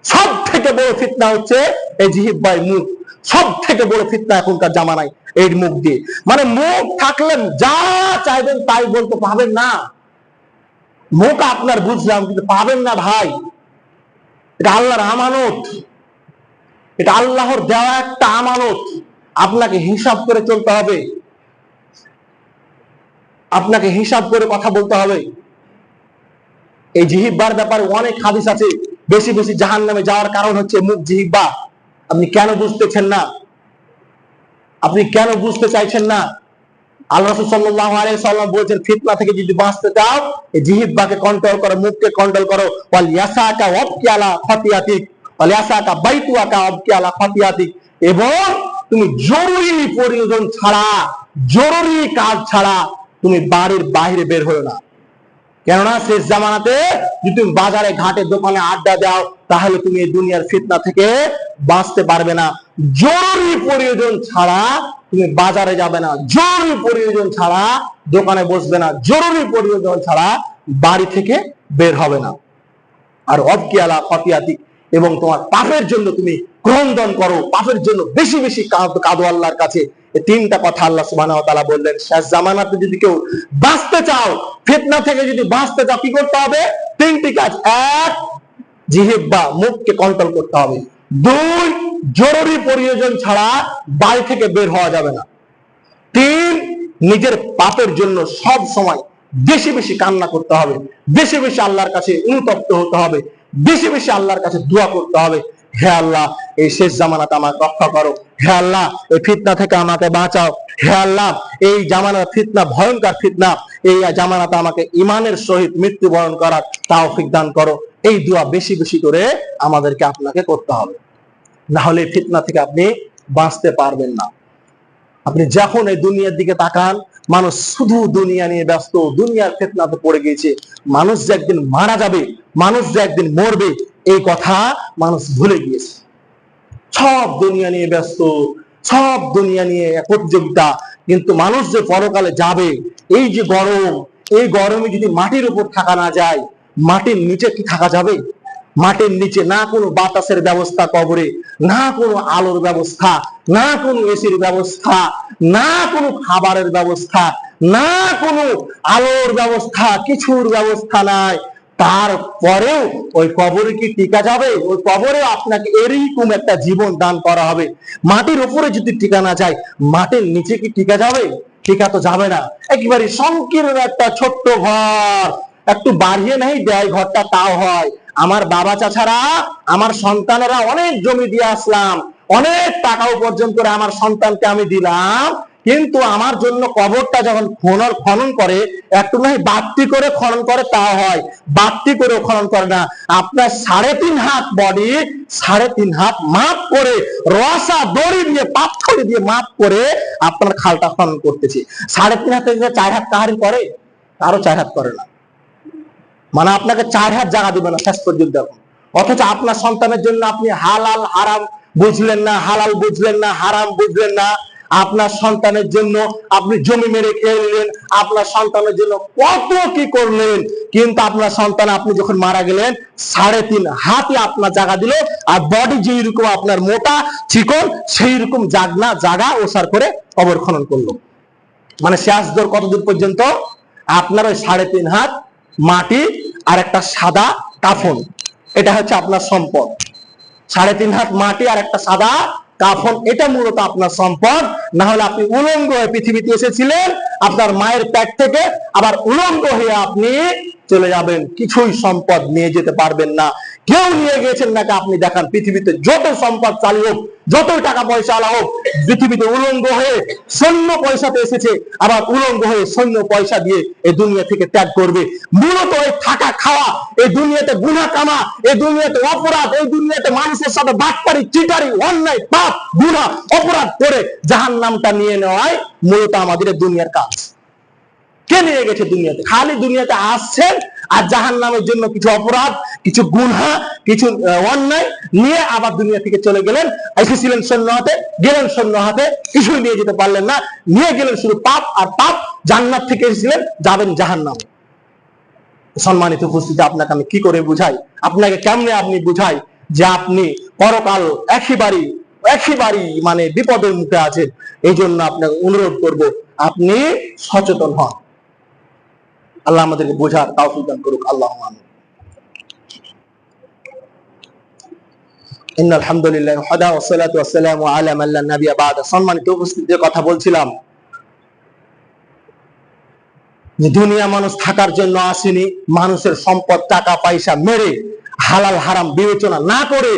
Speaker 1: সব থেকে বড় ফিতনা হচ্ছে এই জিহ্বার, মুখ। সব থেকে বড় ফিতনা এখনকার জামানায় এই মুখ দিয়ে। মানে মুখ থাকলে যা চাইবেন তাই বলতে পাবেন না। মুখ আপনার বুঝলাম, কিন্তু পাবেন না ভাই। এটা আল্লাহর আমানত, এটা আল্লাহর দেওয়া একটা আমানত। আপনাকে হিসাব করে চলতে হবে, আপনাকে হিসাব করে কথা বলতে হবে। এই জিহ্বার ব্যাপারে অনেক হাদিস আছে। বেশি বেশি জাহান্নামে যাওয়ার কারণ হচ্ছে মুখ, জিহ্বা। আপনি কেন বুঝতেছেন না? আপনি কেন বুঝতে চাইছেন না? আল্লাহ রাসূল সাল্লাল্লাহু আলাইহি সাল্লাম বলেছেন, ফিতনা থেকে যদি বাঁচতে চাও, এই জিহ্বাকে কন্ট্রোল করো, মুখকে কন্ট্রোল করো। ওয়াল ইয়াসাকা ওয়াবকিয়ালা খাতিয়াতিক, ওয়াল ইয়াসাকা বাইতুকা ওয়াবকিয়ালা খাতিয়াতিক। এবং তুমি জরুরি প্রয়োজন ছাড়া, জরুরি কাজ ছাড়া তুমি বাড়ির বাইরে বের হও না। কেননা শেষ জামানাতে যদি তুমি বাজারে ঘাটে দোকানে আড্ডা দাও, তাহলে তুমি এই দুনিয়ার ফিতনা থেকে বাঁচতে পারবে না। জরুরি প্রয়োজন ছাড়া তুমি বাজারে যাবে না, জরুরি প্রয়োজন ছাড়া দোকানে বসবে না, জরুরি প্রয়োজন ছাড়া বাড়ি থেকে বের হবে না। আর অবকিয়ালা খাতিয়াতিক, এবং তোমার পাপের জন্য তুমি ক্রন্দন করো, পাপের জন্য বেশি বেশি কাঁদো আল্লাহর কাছে। এই তিনটা কথা আল্লাহ সুবহানাহু ওয়া তাআলা বললেন। শেষ জামানাতে যদি কেউ বাঁচতে চাও, ফিতনা থেকে যদি বাঁচতে চাও, কি করতে হবে? তিনটি কাজ। এক, জিহ্বা, মুখকে কন্ট্রোল করতে হবে। দুই, জরুরি প্রয়োজন ছাড়া বাড়ি থেকে বের হওয়া যাবে না। তিন, নিজের পাপের জন্য সব সময় বেশি বেশি কান্না করতে হবে, বেশি বেশি আল্লাহর কাছে অনুতপ্ত হতে হবে, বেশি বেশি আল্লাহর কাছে দোয়া করতে হবে। হে আল্লাহ, এই শেষ জামানাতে আমাকে রক্ষা করো। হে আল্লাহ, এই ফিতনা থেকে আমাকে বাঁচাও। হে আল্লাহ, এই জামানার ফিতনা ভয়ঙ্কর ফিতনা, এই জামানাতে আমাকে ঈমানের সহিত মৃত্যুবরণ করার তৌফিক দান করো। এই দোয়া বেশি বেশি করে আমাদেরকে, আপনাকে করতে হবে, না হলে ফিতনা থেকে আপনি বাঁচতে পারবেন না। আপনি যখন এই দুনিয়ার দিকে তাকান, মানুষ শুধু দুনিয়া নিয়ে ব্যস্ত, দুনিয়ার ফিতনাতে পড়ে গিয়েছে। মানুষ যে একদিন মারা যাবে, মানুষ যে একদিন মরবে, এই কথা মানুষ ভুলে গিয়েছে। সব দুনিয়া নিয়ে ব্যস্ত, সব দুনিয়া নিয়ে প্রতিযোগিতা, কিন্তু মানুষ যে পরকালে যাবে, এই যে গরম, এই গরমে যদি মাটির উপর থাকা না যায়, মাটির নিচে কি থাকা যাবে? মাটির নিচে না কোনো বাতাসের ব্যবস্থা কবরে, না কোনো আলোর ব্যবস্থা, না কোনো এসির ব্যবস্থা, না কোনো খাবারের ব্যবস্থা, না কোনো আলোর ব্যবস্থা, কিছুর ব্যবস্থা নাই। তারপরেও ওই কবরে কি টিকা যাবে? ওই কবরে আপনাকে এরকম একটা জীবন দান করা হবে। মাটির উপরে যদি টিকা না যায়, মাটির নিচে কি টিকা যাবে? টিকা তো যাবে না। একেবারে সংকীর্ণ একটা ছোট্ট ঘর, একটু বাড়িয়ে নাই দেয় ঘরটা, তাও হয়। আমার বাবা চাচারা, আমার সন্তানেরা অনেক জমি দিয়ে আসলাম, অনেক টাকা উপার্জন করে আমার সন্তানকে আমি দিলাম, কিন্তু আমার জন্য কবরটা যখন খনন করে, একটু নাই বাড়তি করে খনন করে, তা হয়। বাড়তি করে খনন করে না। আপনার 3.5 হাত বডি, 3.5 হাত মাপ করে, রসা দড়ি দিয়ে, পাথর দিয়ে মাপ করে আপনার খালটা খনন করতেছে। 3.5 হাতে 4 হাত কাহারি করে? আরো 4 হাত করে না। মানে আপনাকে 4 হাত জায়গা দিবে না শেষ পর্যন্ত। অথচ আপনার সন্তানের জন্য আপনি হালাল হারাম বুঝলেন না, হালাল বুঝলেন না, হারাম বুঝলেন না। আপনার সন্তানের জন্য আপনি জমি মেরে খেয়ে নিলেন, আপনার সন্তানের জন্য কত কি করলেন, কিন্তু আপনার সন্তান আপনি যখন মারা গেলেন 3.5 হাতই আপনার জায়গা দিল, আর বডি যেই রকম আপনার মোটা চিকন সেই রকম জায়গা ওসার করে কবর খনন করলো। মানে শেষ দূর কত দূর পর্যন্ত? আপনার ওই 3.5 হাত মাটি আর একটা সাদা কাফন, এটা হচ্ছে আপনার সম্পদ। 3.5 হাত মাটি আর একটা সাদা কাফন, এটা মূলত আপনার সম্পদ। না হলে আপনি উলঙ্গ হয়ে পৃথিবীতে এসেছিলেন, আপনার মায়ের পেট থেকে আবার উলঙ্গ হয়ে আপনি চলে যাবেন, কিছুই সম্পদ নিয়ে যেতে পারবেন না। কেউ নিয়ে গেছেন নাকি আপনি দেখান। পৃথিবীতে যত সম্পদশালী হোক, যত টাকা পয়সা আলা হোক, পৃথিবীতে উলঙ্গ হয়ে সৈন্য পয়সাতে এসেছে, আবার উলঙ্গ হয়ে সৈন্য পয়সা দিয়ে এই দুনিয়া থেকে ত্যাগ করবে। মূলত এই থাকা খাওয়া, এই দুনিয়াতে গুনাহ কামা, এই দুনিয়াতে অপরাধ, এই দুনিয়াতে মানুষের সাথে বাটপারি, চিটারি, অন্যায়, পাপ, গুনাহ, অপরাধ করে জাহান্নামটা নিয়ে নেওয়াই মূলত আমাদের দুনিয়ার কাজ। কে নিয়ে গেছে দুনিয়াতে? খালি দুনিয়াতে আসছেন আর জাহান্নামের জন্য কিছু অপরাধ, কিছু গুনাহ, কিছু অন্যায় নিয়ে আবার দুনিয়া থেকে চলে গেলেন। এসেছিলেন শূন্য হাতে, গেলেন শূন্য হাতে, কিছুই নিয়ে যেতে পারলেন না, নিয়ে গেলেন শুধু পাপ আর পাপ। জান্নাত থেকে এসেছিলেন, যাবেন জাহান্নামে। সম্মানিত উপস্থিতি, আপনাকে আমি কি করে বুঝাই, আপনাকে কেমনে আপনি বুঝাই যে আপনি পরকাল একেবারেই মানে বিপদের মুখে আছেন। এই জন্য আপনাকে অনুরোধ করব, আপনি সচেতন হন। আল্লাহ আমাদেরকে বোঝার তৌফিক দান করুক। আল্লাহুম্মা আমিন। ইন্নাল হামদুলিল্লাহি ওয়াহদাহু ওয়াসসালাতু ওয়াসসালামু আলা মান লা নাবিয়্যা বা'দা। সম্মানিত উপস্থিতি, যে কথা বলছিলাম যে দুনিয়া মানুষ থাকার জন্য আসেনি, মানুষের সম্পদ টাকা পয়সা মেরে হালাল হারাম বিবেচনা না করে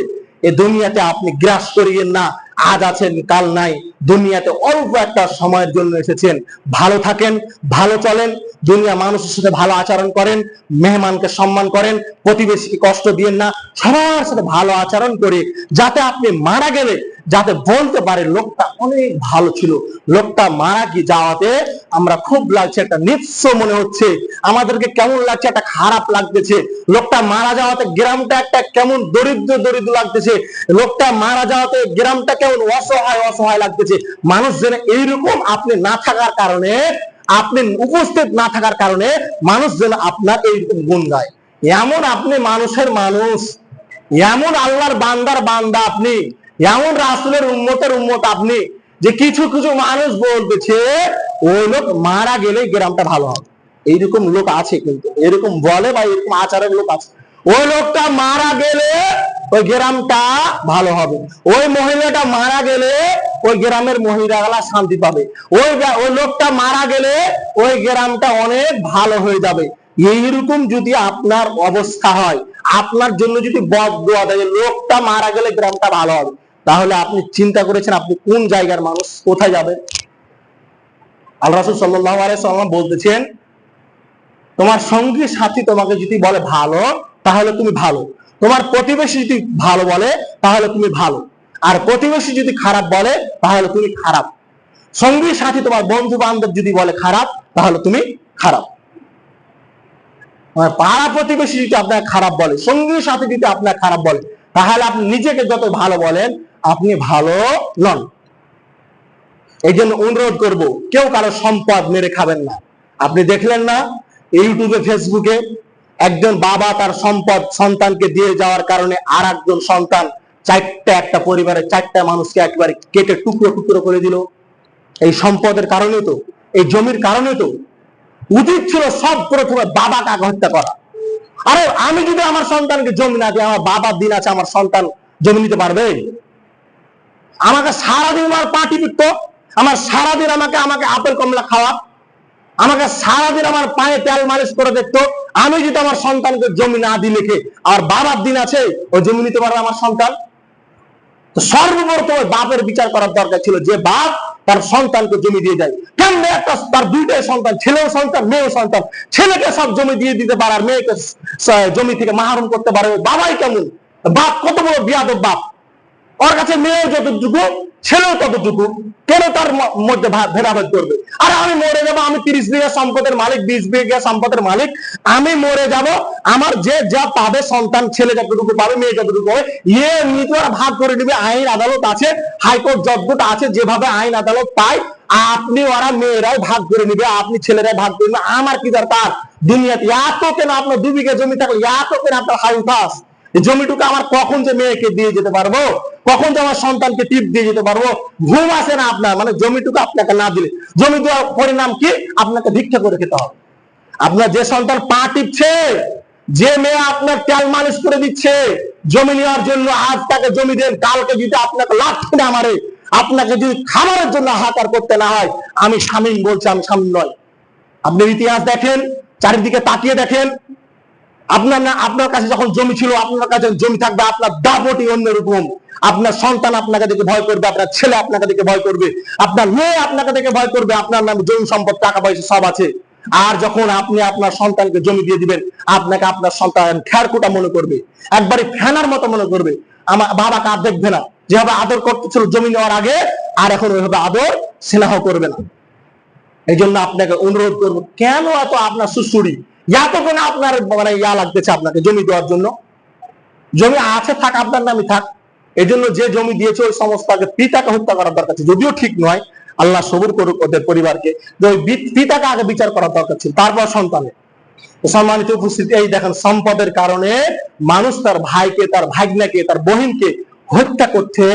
Speaker 1: এই দুনিয়াতে আপনি গ্রাস করিয়েন না। আজ আছেন কাল নাই, দুনিয়াতে অল্প একটা সময়ের জন্য এসেছেন। ভালো থাকেন, ভালো চলেন, দুনিয়া মানুষের সাথে ভালো আচরণ করেন, মেহমানকে সম্মান করেন, প্রতিবেশীকে কষ্ট দিয়েন না, সবার সাথে ভালো আচরণ করে যাতে আপনি মারা গেলে যাতে বলতে পারে লোকটা অনেক ভালো ছিল, লোকটা মারা যাওয়াতে আমরা খুব লাগছে, একটা নিঃস্ব মনে হচ্ছে, আমাদেরকে কেমন লাগছে, একটা খারাপ লাগতেছে, লোকটা মারা যাওয়াতে গ্রামটা একটা কেমন দরিদ্র লাগতেছে, লোকটা মারা যাওয়াতে গ্রামটা কেমন অসহায় লাগতেছে। মানুষ যেন এইরকম আপনি না থাকার কারণে, আপনি উপস্থিত না থাকার কারণে মানুষ যেন আপনার এইরকম গুণ গায়। এমন আপনি মানুষের মানুষ, এমন আল্লাহর বান্দার বান্দা আপনি, এমন রাসূলের উম্মতের উম্মত আপনি, যে কিছু মানুষ বলতেছে ওই লোক মারা গেলে গ্রামটা ভালো হবে। এইরকম লোক আছে, কিন্তু এরকম বলে বা এরকম আচারের লোক আছে। ওই লোকটা মারা গেলে ওই গ্রামটা ভালো হবে, ওই মহিলাটা মারা গেলে ওই গ্রামের মহিলারা শান্তি পাবে, ওই লোকটা মারা গেলে ওই গ্রামটা অনেক ভালো হয়ে যাবে। এইরকম যদি আপনার অবস্থা হয়, আপনার জন্য যদি বদদুয়া দেয় লোকটা মারা গেলে গ্রামটা ভালো হবে, তাহলে আপনি চিন্তা করেছেন আপনি কোন জায়গার মানুষ, কোথায় যাবেন? আল্লাহ রাসূল সাল্লাল্লাহু আলাইহি ওয়াসাল্লাম বলতেছেন, তোমার সঙ্গী সাথী তোমাকে যদি বলে ভালো, তাহলে তুমি ভালো, তোমার প্রতিবেশী যদি ভালো বলে তাহলে তুমি ভালো, আর প্রতিবেশী যদি খারাপ বলে তাহলে তুমি খারাপ। সঙ্গী সাথী তোমার বন্ধু বান্ধব যদি বলে খারাপ, তাহলে তুমি খারাপ। পাড়া প্রতিবেশী যদি আপনার খারাপ বলে, সঙ্গী সাথী যদি আপনার খারাপ বলে, তাহলে আপনি নিজেকে যত ভালো বলেন আপনি ভালো নন। এই জন্য অনুরোধ করব, কেউ কারো সম্পদ মেরে খাবেন না। আপনি দেখলেন না ইউটিউবে, ফেসবুকে একজন বাবা তার সম্পদ সন্তানকে দিয়ে যাওয়ার কারণে আর একজন সন্তান একটা পরিবারের 4টা মানুষকে একবারে কেটে টুকরো করে দিল। এই সম্পদের কারণে তো, এই জমির কারণে তো। উচিত ছিল সব প্রথমে বাবাকে হত্যা করা। আরে আমি যদি আমার সন্তানকে জমি না দিই, আমার বাবার দিন আছে, আমার সন্তান জমি নিতে পারবে? আমাকে সারাদিন আমার পাটি পিটতো, আমার সারাদিন আমাকে আপেল কমলা খাওয়া, আমাকে সারাদিন আমার পায়ে তেল মালিশ করে দেখতো। আমি যদি আমার সন্তানকে জমি না দিই লিখে, আর বাবার দিন আছে, ওই জমি নিতে পারবে আমার সন্তান? তো সর্বপ্রথম বাপের বিচার করার দরকার ছিল, যে বাপ তার সন্তানকে জমি দিয়ে যায়। কেন একটা তার 2টাই সন্তান, ছেলেও সন্তান মেয়েও সন্তান, ছেলেকে সব জমি দিয়ে দিতে পারে আর মেয়েকে জমি থেকে মাহরুম করতে পারে? বাবাই কেমন, বাপ কত বড় বিয়াদব বাপ। ওর কাছে মেয়েও যতটুকু ছেলেও ততটুকু, কেন তার মধ্যে ভেদাভেদ করবে? আর আমি মরে যাবো, আমি 30 বিঘা সম্পদের মালিক, 20 বিঘা সম্পদের মালিক, আমি মরে যাব, আমার যে যা পাবে সন্তান, ছেলে যতটুকু পাবে, মেয়ে যতটুকু পাবে, এমনিতে ভাগ করে দিবে। আইন আদালত আছে, হাইকোর্ট জজটা আছে, যেভাবে আইন আদালত পায় আপনি ওরা মেয়েরাই ভাগ করে নিবে, আপনি ছেলেরাই ভাগ করে নিবে। আমার কি দরকার দুনিয়াতে? এত কেন আপনার 2 বিঘা জমি থাকলে এত কেন আপনার হাই উঠাস? জমিটুকু আমার কখন যে মেয়েকে দিয়ে যেতে পারবো, কখন যে আমার সন্তানকে টিপ দিয়ে যেতে পারবো? ঘুম আসে না আপনার? মানে জমিটুকু আপনাকে না দিলে, জমি দেওয়ার পরিণাম কি? আপনাকে ভিক্ষা করে খেতে হবে। আপনার যে সন্তান পা টিপছে, যে মেয়ে আপনার তেল মালিশ করে দিচ্ছে জমি নেওয়ার জন্য, আজ তাকে জমি দেন, কালকে যদি আপনাকে লাথি না মারে, আপনাকে যদি খাবারের জন্য হাহাকার করতে না হয়, আমি শামীম বলছি, আমি শামীম নয়। আপনি ইতিহাস দেখেন, চারিদিকে তাকিয়ে দেখেন, আপনার কাছে যখন জমি ছিল, আপনার কাছে জমি থাকবে, আপনার দাপটি অন্যরকম। আপনার সন্তান আপনাকে দেখে ভয় করবে, আপনার ছেলে আপনাকে দেখে ভয় করবে, আপনার মেয়ে আপনাকে দেখে ভয় করবে, আপনার নামে জমি সম্পদ, টাকা পয়সা সব আছে। আর যখন আপনি আপনার সন্তানকে জমি দিয়ে দিবেন, আপনাকে আপনার সন্তান খেরকুটা মনে করবে, একবারে ফেনার মতো মনে করবে। আমার বাবাকে আর দেখবে না, যেভাবে আদর করতেছিল জমি নেওয়ার আগে, আর এখন ওইভাবে আদর স্নেহ করবে না। এই জন্য আপনাকে অনুরোধ করবো, কেন এত আপনার সুসুড়ি, এতক্ষণ আপনার মানে লাগতেছে আপনাকে জমি দেওয়ার জন্য? জমি আছে, থাক, আপনার নামে থাক। এই জন্য যে জমি দিয়েছে ওই সমস্ত আগে পিতাকে হত্যা করার দরকার ছিল, যদিও ঠিক নয়, আল্লাহ সবুর করুক ওদের পরিবারকে, যে ওই পিতাকে আগে বিচার করার দরকার ছিল, তারপর সন্তানের। সম্মানিত উপস্থিতি, এই দেখেন, সম্পদের কারণে মানুষ তার ভাইকে, তার ভাগ্নাকে, তার বহিনকে হত্যা করতে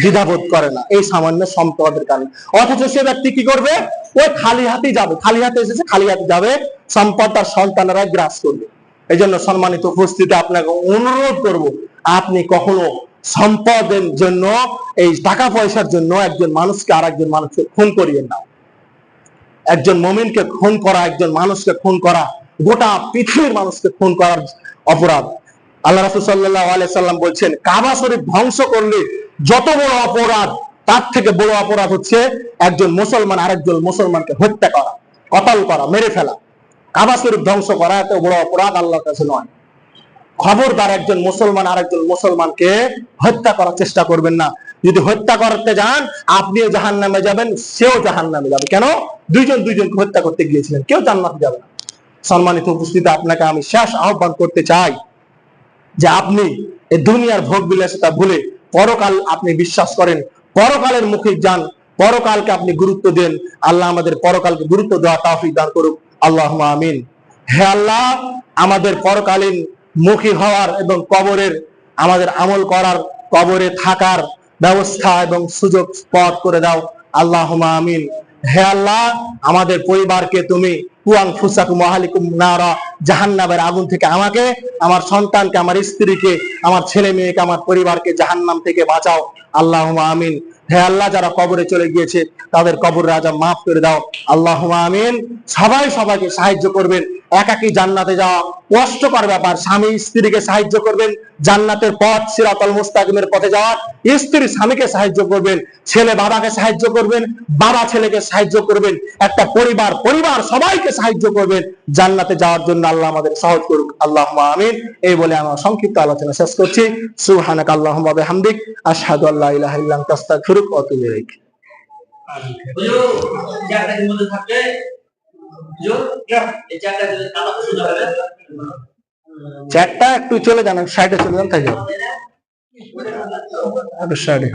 Speaker 1: দ্বিধাবোধ করে না, এই সামান্য সম্পদের কারণে। অথচ সে ব্যক্তি কি করবে? ওই খালি হাতেই যাবে, খালি হাতে এসেছে, খালি হাতে যাবে, সম্পদ তার সন্তানেরা গ্রাস করবে। এই জন্য সম্মানিত উপস্থিতি, আপনাকে অনুরোধ করব, আপনি কখনো সম্পদের জন্য, এই টাকা পয়সার জন্য একজন মানুষকে আর একজন মানুষকে খুন করিয়ে না। একজন মুমিনকে খুন করা, একজন মানুষকে খুন করা, গোটা পৃথিবীর মানুষকে খুন করার অপরাধ। আল্লাহ রাসূল সাল্লাল্লাহু আলাইহি সাল্লাম বলছেন, কাবা শরীফ ধ্বংস করলে যত বড় অপরাধ, তার থেকে বড় অপরাধ হচ্ছে একজন মুসলমান আরেকজন মুসলমানকে হত্যা করা, কতল করা, মেরে ফেলা। কাবা শরীফ ধ্বংস করা এত বড় অপরাধ আল্লাহর কাছে নয়। খবরদার একজন মুসলমান আরেকজন মুসলমানকে হত্যা করার চেষ্টা করবেন না। যদি হত্যা করতে যান, আপনিও জাহান্নামে যাবেন, সেও জাহান্নামে যাবে। কেন? দুইজন দুইজনকে হত্যা করতে গিয়েছিলেন, কেউ জান্নাতে যাবে না। সম্মানিত উপস্থিতি, আপনাকে আমি শেষ আহ্বান করতে চাই যে আপনি এই দুনিয়ার ভোগ বিলাসিতা ভুলে পরকাল আপনি বিশ্বাস করেন, পরকালের মুখে যান, পরকালকে আপনি গুরুত্ব দেন। আল্লাহ আমাদের পরকালকে গুরুত্ব দেওয়া তৌফিক দান করুক, আল্লাহুম্মা আমিন। হে আল্লাহ, আমাদের পরকালীন মুখী হওয়ার এবং কবরের, আমাদের আমল করার, কবরে থাকার ব্যবস্থা এবং সুযোগ পথ করে দাও, আল্লাহুম্মা আমিন। হে আল্লাহ, আমাদের পরিবারকে তুমি কুয়াংফুসাকুম ওয়াহালিকুম নারা, জাহান্নামের আগুন থেকে আমাকে, আমার সন্তানকে, আমার স্ত্রীকে, আমার ছেলে মেয়েকে, আমার পরিবারকে জাহান্নাম থেকে বাঁচাও, আল্লাহুম্মা আমিন। হে আল্লাহ, যারা কবরে চলে গিয়েছে তাদের কবর রাজা মাফ করে দাও, আল্লাহুম্মা আমিন। সবাই সবাইকে সাহায্য করবেন, একাকী জান্নাতে যাওয়া কষ্টকর ব্যাপার, স্বামী স্ত্রীকে সাহায্য করবেন জান্নাতের পথ, সিরাতাল মুস্তাকিমের পথে যাওয়ার, স্ত্রী স্বামীকে সাহায্য করবেন, ছেলে বাবাকে সাহায্য করবেন, বাবা ছেলেকে সাহায্য করবেন, একটা পরিবার পরিবার সবাইকে সাহায্য করবেন জান্নাতে যাওয়ার জন্য। আল্লাহ আমাদের সহজ করুক, আল্লাহুম্মা আমিন। এই বলে আমার সংক্ষিপ্ত আলোচনা শেষ করছি। সুবহানাকা আল্লাহুম্মা ওয়া বিহামদিক, আশহাদু আল্লা ইলাহা ইল্লা আনতা, আস্তাগফিরুকা ওয়া আতুবু ইলাইক। চ্যাটটা একটু চলে যান, সাইডে চলে যান, তাই যান, সাইডে।